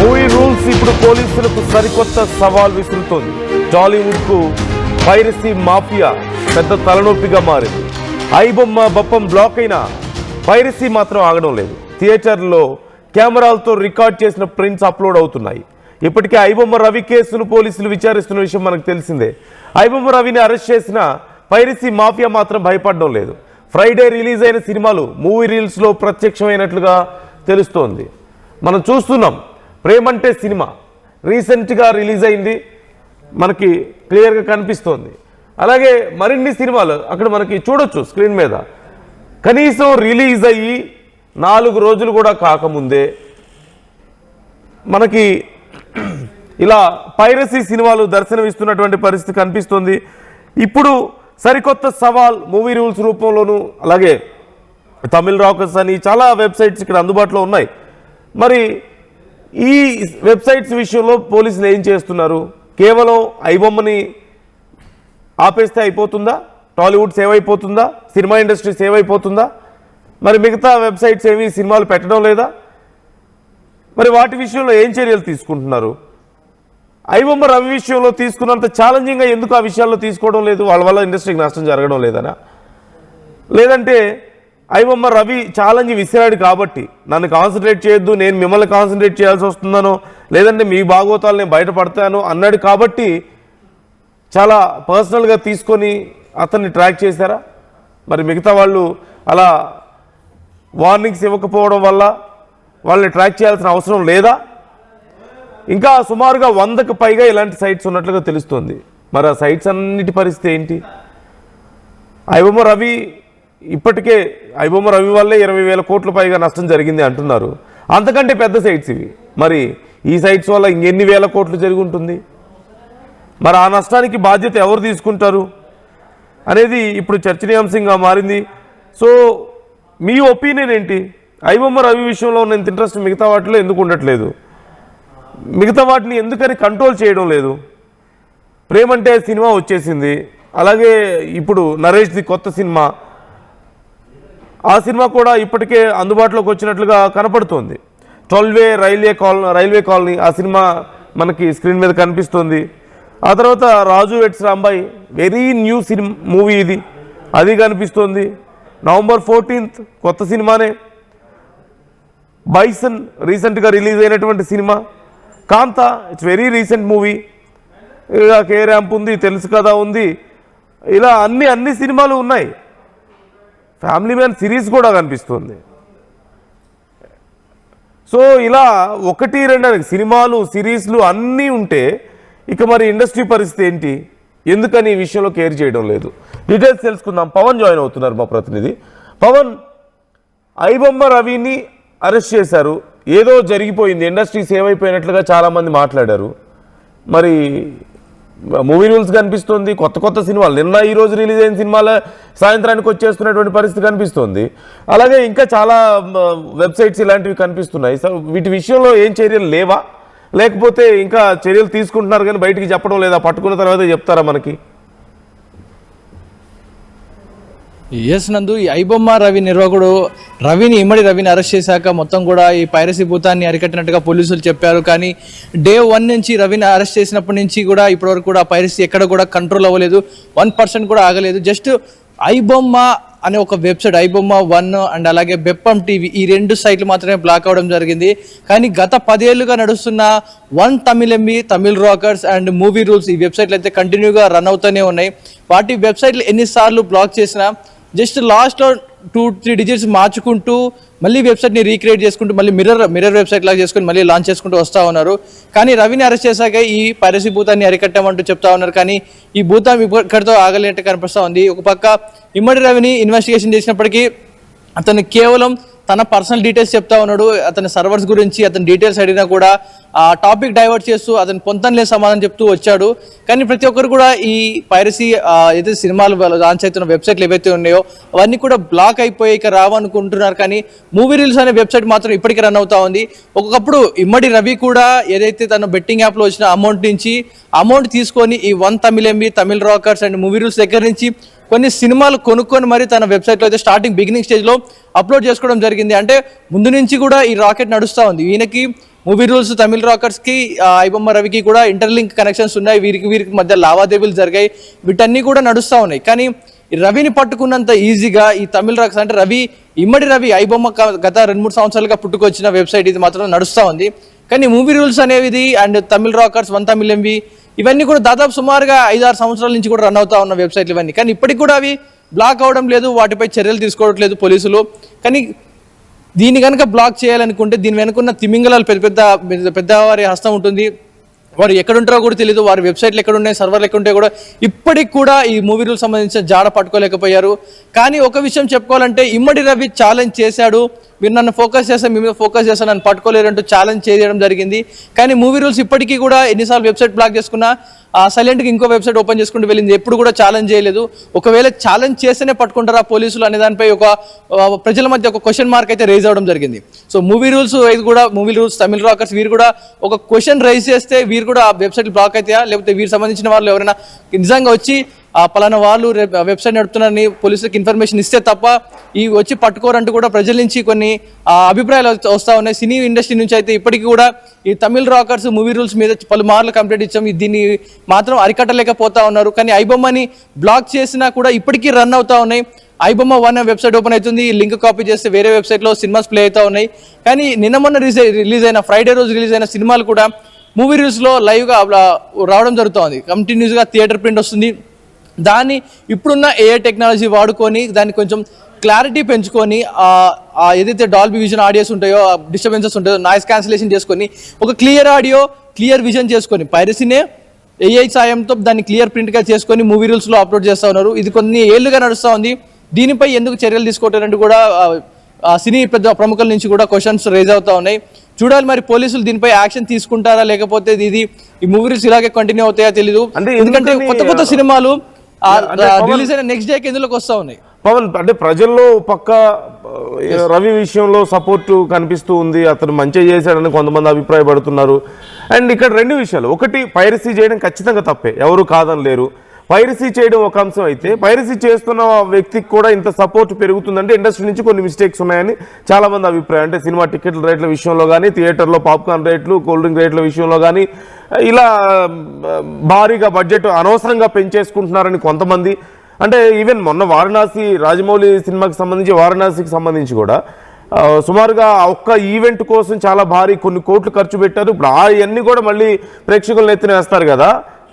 Movie rules ఇప్పుడు పోలీసులకు సరికొత్త సవాల్ విసురుతోంది. టాలీవుడ్కు పైరసీ మాఫియా పెద్ద తలనొప్పిగా మారింది. ఐబొమ్మ బప్పం బ్లాక్ అయినా పైరసీ మాత్రం ఆగడం లేదు. థియేటర్లో కెమెరాలతో రికార్డ్ చేసిన ప్రింట్స్ అప్లోడ్ అవుతున్నాయి. ఇప్పటికే ఐబొమ్మ రవి కేసును పోలీసులు విచారిస్తున్న విషయం మనకు తెలిసిందే. ఐబొమ్మ రవిని అరెస్ట్ చేసిన పైరసీ మాఫియా మాత్రం భయపడడం లేదు. ఫ్రైడే రిలీజ్ అయిన సినిమాలు మూవీ రీల్స్లో ప్రత్యక్షమైనట్లుగా తెలుస్తోంది. మనం చూస్తున్నాం. ప్రేమంటే సినిమా రీసెంట్గా రిలీజ్ అయింది, మనకి క్లియర్గా కనిపిస్తోంది. అలాగే మరిన్ని సినిమాలు అక్కడ మనకి చూడొచ్చు స్క్రీన్ మీద. కనీసం రిలీజ్ అయ్యి 4 రోజులు కూడా కాకముందే మనకి ఇలా పైరసీ సినిమాలు దర్శనమిస్తున్నటువంటి పరిస్థితి కనిపిస్తుంది. ఇప్పుడు సరికొత్త సవాల్ మూవీ రూల్స్ రూపంలోనూ, అలాగే తమిళ రాకర్స్ అని చాలా వెబ్సైట్స్ ఇక్కడ అందుబాటులో ఉన్నాయి. మరి ఈ వెబ్సైట్స్ విషయంలో పోలీసులు ఏం చేస్తున్నారు? కేవలం ఐబొమ్మని ఆపేస్తే అయిపోతుందా? టాలీవుడ్ సేవ్ అయిపోతుందా? సినిమా ఇండస్ట్రీ సేవ్ అయిపోతుందా? మరి మిగతా వెబ్సైట్స్ ఏవి సినిమాలు పెట్టడం లేదా? మరి వాటి విషయంలో ఏం చర్యలు తీసుకుంటున్నారు? ఐబొమ్మ రవి విషయంలో తీసుకున్నంత ఛాలెంజింగ్గా ఎందుకు ఆ విషయాల్లో తీసుకోవడం లేదు? వాళ్ళ వల్ల ఇండస్ట్రీకి నష్టం జరగడం లేదనా? లేదంటే ఐబొమ్మ రవి ఛాలెంజ్ విసిరాడు కాబట్టి నన్ను కాన్సన్ట్రేట్ చేయొద్దు, నేను మిమ్మల్ని కాన్సన్ట్రేట్ చేయాల్సి వస్తుందనో, లేదంటే మీ భాగోతాలు నేను బయటపడతాను అన్నాడు కాబట్టి చాలా పర్సనల్గా తీసుకొని అతన్ని ట్రాక్ చేశారా? మరి మిగతా వాళ్ళు అలా వార్నింగ్స్ ఇవ్వకపోవడం వల్ల వాళ్ళని ట్రాక్ చేయాల్సిన అవసరం లేదా? ఇంకా సుమారుగా 100కు పైగా ఇలాంటి సైట్స్ ఉన్నట్లుగా తెలుస్తుంది. మరి ఆ సైట్స్ అన్నిటి పరిస్థితి ఏంటి? ఐబొమ్మ రవి ఇప్పటికే ఐబొమ్మ రవి వల్లే 20,000 కోట్ల పైగా నష్టం జరిగింది అంటున్నారు. అంతకంటే పెద్ద సైట్స్ ఇవి. మరి ఈ సైట్స్ వల్ల ఇంకెన్ని వేల కోట్లు జరిగి ఉంటుంది? మరి ఆ నష్టానికి బాధ్యత ఎవరు తీసుకుంటారు అనేది ఇప్పుడు చర్చనీయాంశంగా మారింది. సో మీ ఒపీనియన్ ఏంటి? ఐబొమ్మ రవి విషయంలో ఉన్నంత ఇంట్రెస్ట్ మిగతా వాటిలో ఎందుకు ఉండట్లేదు? మిగతా వాటిని ఎందుకని కంట్రోల్ చేయడం లేదు? ప్రేమంటే సినిమా వచ్చేసింది, అలాగే ఇప్పుడు నరేష్ది కొత్త సినిమా, ఆ సినిమా కూడా ఇప్పటికే అందుబాటులోకి వచ్చినట్లుగా కనపడుతోంది. 12 రైల్వే కాలనీ ఆ సినిమా మనకి స్క్రీన్ మీద కనిపిస్తుంది. ఆ తర్వాత Raju weds Rambai very new movie ఇది, అది కనిపిస్తుంది. నవంబర్ 14th కొత్త సినిమానే. బైసన్ రీసెంట్గా రిలీజ్ అయినటువంటి సినిమా. Kaantha it's very recent movie. ఇలా కే ర్యాంప్ ఉంది, తెలుసు కదా ఉంది. ఇలా అన్ని సినిమాలు ఉన్నాయి. ఫ్యామిలీ మ్యాన్ సిరీస్ కూడా కనిపిస్తుంది. సో ఇలా 1-2 సినిమాలు సిరీస్లు అన్నీ ఉంటే ఇక మరి ఇండస్ట్రీ పరిస్థితి ఏంటి? ఎందుకని ఈ విషయంలో కేర్ చేయడం లేదు? డీటెయిల్స్ తెలుసుకుందాం. పవన్ జాయిన్ అవుతున్నారు, మా ప్రతినిధి. పవన్, ఐబొమ్మ రవిని అరెస్ట్ చేశారు, ఏదో జరిగిపోయింది, ఇండస్ట్రీ సేవ్ అయిపోయినట్లుగా చాలామంది మాట్లాడారు. మరి మూవీ రూల్స్ కనిపిస్తుంది, కొత్త సినిమాలు నిన్న ఈ రోజు రిలీజ్ అయిన సినిమాల సాయంత్రానికి వచ్చేస్తున్నటువంటి పరిస్థితి కనిపిస్తుంది. అలాగే ఇంకా చాలా వెబ్సైట్స్ ఇలాంటివి కనిపిస్తున్నాయి. సో వీటి విషయంలో ఏం చర్యలు లేవా? లేకపోతే ఇంకా చర్యలు తీసుకుంటున్నారు కానీ బయటికి చెప్పడం లేదా? పట్టుకున్న తర్వాత చెప్తారా మనకి? ఎస్ నందు, ఈ ఐబొమ్మ రవి నిర్వాహకుడు ఇమ్మడి రవిని అరెస్ట్ చేశాక మొత్తం కూడా ఈ పైరసీ భూతాన్ని అరికట్టినట్టుగా పోలీసులు చెప్పారు. కానీ డే 1 నుంచి రవిని అరెస్ట్ చేసినప్పటి నుంచి కూడా ఇప్పటివరకు కూడా పైరసీ ఎక్కడ కూడా కంట్రోల్ అవ్వలేదు, 1% కూడా ఆగలేదు. జస్ట్ ఐబొమ్మ అనే ఒక వెబ్సైట్, ఐబొమ్మ 1 అండ్ అలాగే బెప్పం టీవీ, ఈ 2 సైట్లు మాత్రమే బ్లాక్ అవ్వడం జరిగింది. కానీ గత 10 ఏళ్లుగా నడుస్తున్న one TamilMV, Tamil rockers and movie rules, ఈ వెబ్సైట్లు అయితే కంటిన్యూగా రన్ అవుతూనే ఉన్నాయి. వాటి వెబ్సైట్లు ఎన్నిసార్లు బ్లాక్ చేసినా జస్ట్ లాస్ట్లో 2-3 డిజిట్స్ మార్చుకుంటూ మళ్ళీ వెబ్సైట్ని రీక్రియేట్ చేసుకుంటూ మళ్ళీ మిర్రర్ వెబ్సైట్ లాగా చేసుకుని మళ్ళీ లాంచ్ చేసుకుంటూ వస్తూ ఉన్నారు. కానీ రవిని అరెస్ట్ చేశాక ఈ పైరసీ భూతాన్ని అరికట్టామంటూ చెప్తా ఉన్నారు. కానీ ఈ భూతం ఇక్కడితో ఆగలేనట్టు కనిపిస్తూ ఉంది. ఒక పక్క ఇమ్మడి రవిని ఇన్వెస్టిగేషన్ చేసినప్పటికీ అతను కేవలం తన పర్సనల్ డీటెయిల్స్ చెప్తా ఉన్నాడు. అతని సర్వర్స్ గురించి అతని డీటెయిల్స్ అడిగినా కూడా ఆ టాపిక్ డైవర్ట్ చేస్తూ అతను పొంతనలే సమాధానం చెప్తూ వచ్చాడు. కానీ ప్రతి ఒక్కరు కూడా ఈ పైరసీ ఏదైతే సినిమాలు లాంచ్ అవుతున్న వెబ్సైట్లు ఏవైతే ఉన్నాయో అవన్నీ కూడా బ్లాక్ అయిపోయి ఇక రావనుకుంటున్నారు. కానీ మూవీ రీల్స్ అనే వెబ్సైట్ మాత్రం ఇప్పటికీ రన్ అవుతా ఉంది. ఒకప్పుడు ఇమ్మడి రవి కూడా ఏదైతే తన బెట్టింగ్ యాప్లో వచ్చిన అమౌంట్ నుంచి అమౌంట్ తీసుకొని ఈ one TamilMV, Tamil rockers and movie rules దగ్గర నుంచి కొన్ని సినిమాలు కొనుక్కొని మరి తన వెబ్సైట్లో అయితే స్టార్టింగ్ బిగినింగ్ స్టేజ్లో అప్లోడ్ చేసుకోవడం జరిగింది. అంటే ముందు నుంచి కూడా ఈ రాకెట్ నడుస్తూ ఉంది. ఈయనకి మూవీ రూల్స్ తమిళ రాకర్స్కి ఐబొమ్మ రవికి కూడా ఇంటర్లింక్ కనెక్షన్స్ ఉన్నాయి. వీరికి మధ్య లావాదేవీలు జరిగాయి. వీటన్నీ కూడా నడుస్తూ ఉన్నాయి. కానీ ఈ రవిని పట్టుకున్నంత ఈజీగా ఈ తమిళ రాకర్స్ అంటే ఇమ్మడి రవి ఐబొమ్మ గత 2-3 సంవత్సరాలుగా పుట్టుకొచ్చిన వెబ్సైట్ ఇది మాత్రం నడుస్తూ ఉంది. కానీ మూవీ రూల్స్ అనేవి and Tamil rockers 1 Tamil MV ఇవన్నీ కూడా దాదాపు సుమారుగా 5-6 సంవత్సరాల నుంచి కూడా రన్ అవుతా ఉన్న వెబ్సైట్లు ఇవన్నీ. కానీ ఇప్పటికి కూడా అవి బ్లాక్ అవడం లేదు, వాటిపై చర్యలు తీసుకోవట్లేదు పోలీసులు. కానీ దీన్ని కనుక బ్లాక్ చేయాలనుకుంటే దీని వెనుకున్న తిమింగలాలు పెద్దవారి హస్తం ఉంటుంది. వారు ఎక్కడుంటారో కూడా తెలియదు, వారి వెబ్సైట్లు ఎక్కడున్నాయి, సర్వర్లు ఎక్కడుంటే కూడా ఇప్పటికి కూడా ఈ మూవీ రూల్ సంబంధించిన జాడ పట్టుకోలేకపోయారు. కానీ ఒక విషయం చెప్పుకోవాలంటే ఇమ్మడి రవి ఛాలెంజ్ చేశాడు, మీరు నన్ను ఫోకస్ చేస్తాను, మీ మీద ఫోకస్ చేస్తాను, నన్ను పట్టుకోలేరంటూ ఛాలెంజ్ చేయడం జరిగింది. కానీ మూవీ రూల్స్ ఇప్పటికీ కూడా ఎన్నిసార్లు వెబ్సైట్ బ్లాక్ చేసుకున్నా సైలెంట్గా ఇంకో వెబ్సైట్ ఓపెన్ చేసుకుంటూ వెళ్ళింది. ఎప్పుడు కూడా ఛాలెంజ్ చేయలేదు. ఒకవేళ ఛాలెంజ్ చేస్తేనే పట్టుకుంటారా పోలీసులు అనే దానిపై ప్రజల మధ్య ఒక క్వశ్చన్ మార్క్ అయితే రేజ్ అవ్వడం జరిగింది. సో మూవీ రూల్స్ ఇది కూడా మూవీ రూల్స్ తమిళ రాకర్స్ వీరు కూడా ఒక క్వశ్చన్ రైజ్ చేస్తే వీరు కూడా ఆ వెబ్సైట్ బ్లాక్ అవుతాయా, లేకపోతే వీరికి సంబంధించిన వాళ్ళు ఎవరైనా నిజంగా వచ్చి పలానా వాళ్ళు వెబ్సైట్ నడుపుతున్నారని పోలీసులకు ఇన్ఫర్మేషన్ ఇస్తే తప్ప ఈ వచ్చి పట్టుకోరంటూ కూడా ప్రజల నుంచి కొన్ని అభిప్రాయాలు వస్తూ ఉన్నాయి. సినీ ఇండస్ట్రీ నుంచి అయితే ఇప్పటికీ కూడా ఈ తమిళ రాకర్స్ మూవీ రూల్స్ మీద పలుమార్లు కంప్లైంట్ ఇచ్చాం, దీన్ని మాత్రం అరికట్టలేకపోతా ఉన్నారు. కానీ ఐబొమ్మని బ్లాక్ చేసినా కూడా ఇప్పటికీ రన్ అవుతా ఉన్నాయి. ఐబొమ్మ 1 వెబ్సైట్ ఓపెన్ అవుతుంది, లింక్ కాపీ చేస్తే వేరే వెబ్సైట్లో సినిమాస్ ప్లే అవుతా ఉన్నాయి. కానీ నిన్న మొన్న రిలీజ్ అయిన ఫ్రైడే రోజు రిలీజ్ అయిన సినిమాలు కూడా మూవీ రూల్స్లో లైవ్గా రావడం జరుగుతుంది. కంటిన్యూస్గా థియేటర్ ప్రింట్ వస్తుంది. దాన్ని ఇప్పుడున్న ఏఐ టెక్నాలజీ వాడుకొని దాన్ని కొంచెం క్లారిటీ పెంచుకొని ఏదైతే డాల్బీ విజన్ ఆడియోస్ ఉంటాయో, డిస్టర్బెన్సెస్ ఉంటాయో నాయిస్ క్యాన్సిలేషన్ చేసుకొని ఒక క్లియర్ ఆడియో క్లియర్ విజన్ చేసుకొని పైరసీనే ఏఐ సాయంతో దాన్ని క్లియర్ ప్రింట్గా చేసుకొని మూవీ రూల్స్లో అప్లోడ్ చేస్తూ ఉన్నారు. ఇది కొన్ని ఏళ్ళుగా నడుస్తూ ఉంది. దీనిపై ఎందుకు చర్యలు తీసుకోవటారంటూ కూడా సినీ పెద్ద ప్రముఖుల నుంచి కూడా క్వశ్చన్స్ రేజ్ అవుతా ఉన్నాయి. చూడాలి మరి పోలీసులు దీనిపై యాక్షన్ తీసుకుంటారా, లేకపోతే ఈ మూవీ రూల్స్ ఇలాగే కంటిన్యూ అవుతాయో తెలియదు. ఎందుకంటే కొత్త సినిమాలు రిలీజ్ అయిన నెక్స్ట్ డేకి ఎందులోకి వస్తూ ఉన్నాయి. పవన్, అంటే ప్రజల్లో పక్క రవి విషయంలో సపోర్టు కనిపిస్తూ ఉంది, అతను మంచిగా చేశాడని కొంతమంది అభిప్రాయపడుతున్నారు. అండ్ ఇక్కడ 2 విషయాలు, ఒకటి పైరసీ చేయడం ఖచ్చితంగా తప్పే, ఎవరు కాదని లేరు. పైరసీ చేయడం ఒక అంశం అయితే, పైరసీ చేస్తున్న వ్యక్తికి కూడా ఇంత సపోర్ట్ పెరుగుతుందంటే ఇండస్ట్రీ నుంచి కొన్ని మిస్టేక్స్ ఉన్నాయని చాలా మంది అభిప్రాయం. అంటే సినిమా టికెట్ల రేట్ల విషయంలో కానీ, థియేటర్లో పాప్కార్న్ రేట్లు, కూల్ డ్రింక్ రేట్ల విషయంలో కానీ ఇలా భారీగా బడ్జెట్ అనవసరంగా పెంచేసుకుంటున్నారని కొంతమంది. అంటే ఈవెన్ మొన్న వారణాసి రాజమౌళి సినిమాకి సంబంధించి, వారణాసికి సంబంధించి కూడా సుమారుగా ఒక్క ఈవెంట్ కోసం చాలా భారీ కొన్ని కోట్లు ఖర్చు పెట్టారు. ఇప్పుడు అవన్నీ కూడా మళ్ళీ ప్రేక్షకులను ఎత్తున వేస్తారు కదా,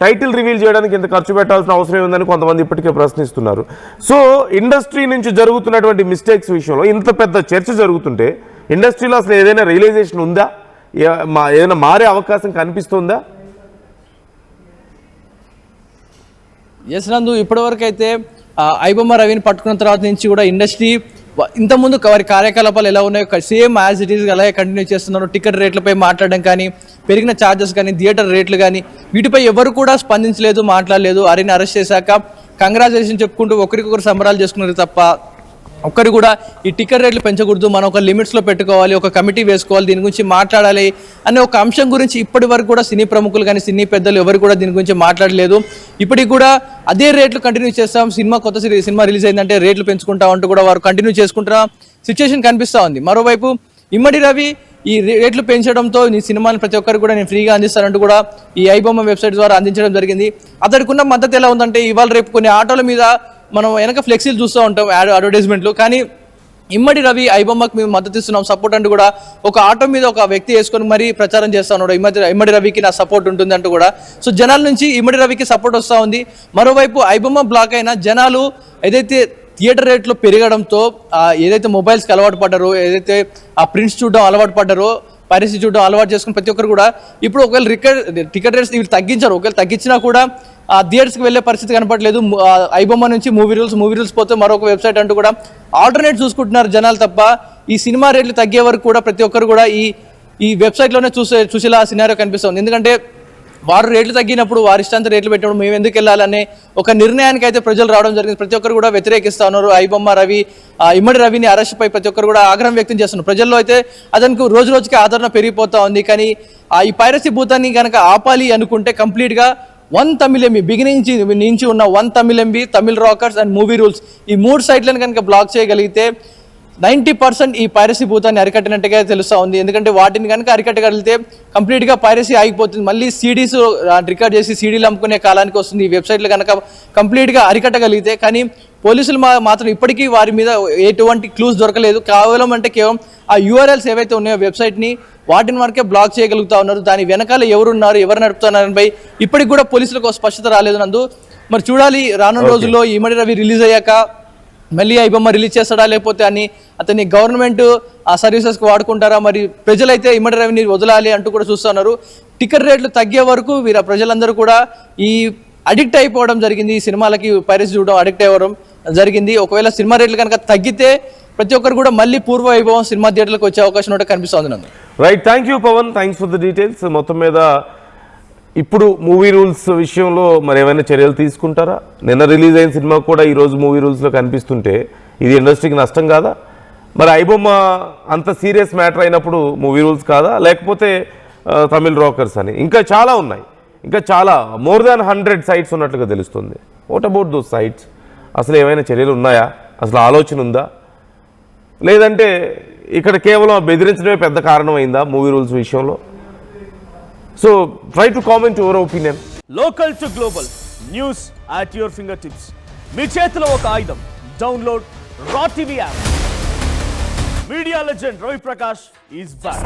టైటిల్ రివీల్ చేయడానికి ఇంత ఖర్చు పెట్టాల్సిన అవసరం ఏముందని కొంతమంది ఇప్పటికే ప్రశ్నిస్తున్నారు. సో ఇండస్ట్రీ నుంచి జరుగుతున్నటువంటి మిస్టేక్స్ విషయంలో ఇంత పెద్ద చర్చ జరుగుతుంటే ఇండస్ట్రీలో అసలు ఏదైనా రియలైజేషన్ ఉందా, ఏదైనా మారే అవకాశం కనిపిస్తుందా? ఎస్ నందు, ఇప్పటివరకు అయితే ఐబొమ్మ రవిని పట్టుకున్న తర్వాత నుంచి కూడా ఇండస్ట్రీ ఇంతకుముందు వారి కార్యకలాపాలు ఎలా ఉన్నాయో సేమ్ యాజ్ ఇట్ ఈస్ అలాగే కంటిన్యూ చేస్తున్నారు. టికెట్ రేట్లపై మాట్లాడడం కానీ, పెరిగిన ఛార్జెస్ కానీ, థియేటర్ రేట్లు కానీ వీటిపై ఎవరు కూడా స్పందించలేదు, మాట్లాడలేదు. అరెని అరెస్ట్ చేశాక కంగ్రాచులేషన్ చెప్పుకుంటూ ఒకరికొకరు సంబరాలు చేసుకున్నారు తప్ప ఒక్కరు కూడా ఈ టికెట్ రేట్లు పెంచకూడదు, మనం ఒక లిమిట్స్లో పెట్టుకోవాలి, ఒక కమిటీ వేసుకోవాలి, దీని గురించి మాట్లాడాలి అనే ఒక అంశం గురించి ఇప్పటి వరకు కూడా సినీ ప్రముఖులు కానీ సినీ పెద్దలు ఎవరు కూడా దీని గురించి మాట్లాడలేదు. ఇప్పటికి కూడా అదే రేట్లు కంటిన్యూ చేస్తాం, కొత్త సినిమా రిలీజ్ అయిందంటే రేట్లు పెంచుకుంటాం అంటూ కూడా వారు కంటిన్యూ చేసుకుంటున్న సిచ్యువేషన్ కనిపిస్తూ ఉంది. మరోవైపు ఇమ్మడి రవి ఈ రేట్లు పెంచడంతో ఈ సినిమాని ప్రతి ఒక్కరు కూడా నేను ఫ్రీగా అందిస్తానంటూ కూడా ఈ ఐబొమ్మ వెబ్సైట్ ద్వారా అందించడం జరిగింది. అతడికి ఉన్న మద్దతు ఎలా ఉందంటే, ఇవాళ రేపు కొన్ని ఆటోల మీద మనం వెనక ఫ్లెక్సీలు చూస్తూ ఉంటాం, అడ్వర్టైజ్మెంట్లు. కానీ ఇమ్మడి రవి ఐబొమ్మకి మేము మద్దతు ఇస్తున్నాం, సపోర్ట్ అంటూ కూడా ఒక ఆటో మీద ఒక వ్యక్తి వేసుకొని మరీ ప్రచారం చేస్తూ ఉన్నాడు, ఇమ్మడి రవికి నా సపోర్ట్ ఉంటుంది అంటూ కూడా. సో జనాల నుంచి ఇమ్మడి రవికి సపోర్ట్ వస్తూ ఉంది. మరోవైపు ఐబొమ్మ బ్లాక్ అయినా జనాలు ఏదైతే థియేటర్ రేట్లు పెరగడంతో ఏదైతే మొబైల్స్కి అలవాటు పడ్డారో, ఏదైతే ఆ ప్రింట్స్ చూడడం అలవాటు పడ్డారో, పైరసీ చూడడం అలవాటు చేసుకుని ప్రతి ఒక్కరు కూడా ఇప్పుడు ఒకవేళ టికెట్ రేట్స్ ఇవి తగ్గించారు, ఒకవేళ తగ్గించినా కూడా థియేటర్స్కి వెళ్ళే పరిస్థితి కనపడలేదు. ఐబొమ్మ నుంచి మూవీ రూల్స్ పోతే మరొక వెబ్సైట్ అంటూ కూడా ఆల్టర్నేట్ చూసుకుంటున్నారు జనాలు తప్ప ఈ సినిమా రేట్లు తగ్గే వరకు కూడా ప్రతి ఒక్కరు కూడా ఈ వెబ్సైట్లోనే చూసేలా సినారియో కనిపిస్తుంది. ఎందుకంటే వారు రేట్లు తగ్గినప్పుడు, వారి ఇష్టాంత రేట్లు పెట్టినప్పుడు మేము ఎందుకు వెళ్ళాలనే ఒక నిర్ణయానికి అయితే ప్రజలు రావడం జరిగింది. ప్రతి ఒక్కరు కూడా వ్యతిరేకిస్తూ ఉన్నారు. ఐబొమ్మ రవి ఇమ్మడి రవిని అరెస్ట్పై ప్రతి ఒక్కరు కూడా ఆగ్రహం వ్యక్తం చేస్తున్నారు. ప్రజల్లో అయితే అతనికి రోజు రోజుకి ఆదరణ పెరిగిపోతూ ఉంది. కానీ ఈ పైరసీ భూతాన్ని కనుక ఆపాలి అనుకుంటే కంప్లీట్గా వన్ తమిళ్ ఎంబీ బిగినింగ్ నుంచి ఉన్న one Tamil MB, Tamil rockers and movie rules ఈ 3 సైట్లను కనుక బ్లాక్ చేయగలిగితే 90% ఈ పైరసీ భూతాన్ని అరికట్టినట్టుగా తెలుస్తూ ఉంది. ఎందుకంటే వాటిని కనుక అరికట్టగలిగితే కంప్లీట్గా పైరసీ ఆగిపోతుంది. మళ్ళీ సీడీస్ రికార్డ్ చేసి సీడీలు అమ్ముకునే కాలానికి వస్తుంది ఈ వెబ్సైట్లు కనుక కంప్లీట్గా అరికట్టగలిగితే. కానీ పోలీసులు మాత్రం ఇప్పటికీ వారి మీద ఎటువంటి క్లూస్ దొరకలేదు. కేవలం ఆ యూఆర్ఎల్స్ ఏవైతే ఉన్నాయో వెబ్సైట్ని వాటిని వరకే బ్లాక్ చేయగలుగుతా ఉన్నారు. దాని వెనకాల ఎవరున్నారు, ఎవరు నడుపుతున్నారనిపై ఇప్పటికి కూడా పోలీసులకు స్పష్టత రాలేదు నందు. మరి చూడాలి రానున్న రోజుల్లో ఇమ్మడి రవి రిలీజ్ అయ్యాక మళ్ళీ ఐబొమ్మ రిలీజ్ చేస్తాడా, లేకపోతే అతన్ని గవర్నమెంట్ ఆ సర్వీసెస్కి వాడుకుంటారా, మరి ప్రజలైతే ఇమ్మడి రవిని వదలాలి అంటూ కూడా చూస్తున్నారు. టికెట్ రేట్లు తగ్గే వరకు ప్రజలందరూ కూడా ఈ అడిక్ట్ అయిపోవడం జరిగింది. ఈ సినిమాలకి పైరసీ చూడడం అడిక్ట్ అవ్వడం జరిగింది. ఒకవేళ సినిమా రేట్లు కనుక తగ్గితే ప్రతి ఒక్కరు కూడా మళ్ళీ పూర్వ వైభవం సినిమా థియేటర్లకు వచ్చే అవకాశం ఉంటే కనిపిస్తుంది Nandu. Right, thank you Pavan, thanks for the details. మొత్తం మీద ఇప్పుడు మూవీ రూల్స్ విషయంలో మరి ఏమైనా చర్యలు తీసుకుంటారా? నిన్న రిలీజ్ అయిన సినిమా కూడా ఈరోజు మూవీ రూల్స్లో కనిపిస్తుంటే ఇది ఇండస్ట్రీకి నష్టం కాదా? మరి ఐబొమ్మ అంత సీరియస్ మ్యాటర్ అయినప్పుడు మూవీ రూల్స్ కాదా, లేకపోతే తమిళ్ రాకర్స్ అని ఇంకా చాలా ఉన్నాయి, ఇంకా చాలా మోర్ దాన్ 100 సైట్స్ ఉన్నట్లుగా తెలుస్తుంది. What about those sites? అసలు ఏమైనా చర్యలు ఉన్నాయా? అసలు ఆలోచన ఉందా? లేదంటే ఇక్కడ కేవలం బెదిరించడమే పెద్ద కారణమైందా మూవీ రూల్స్ విషయంలో? So try to comment your opinion. Local to global news at your fingertips. మీ చేతిలో ఒక ఆయుధం. Download raw TV app. Media legend Ravi Prakash is back.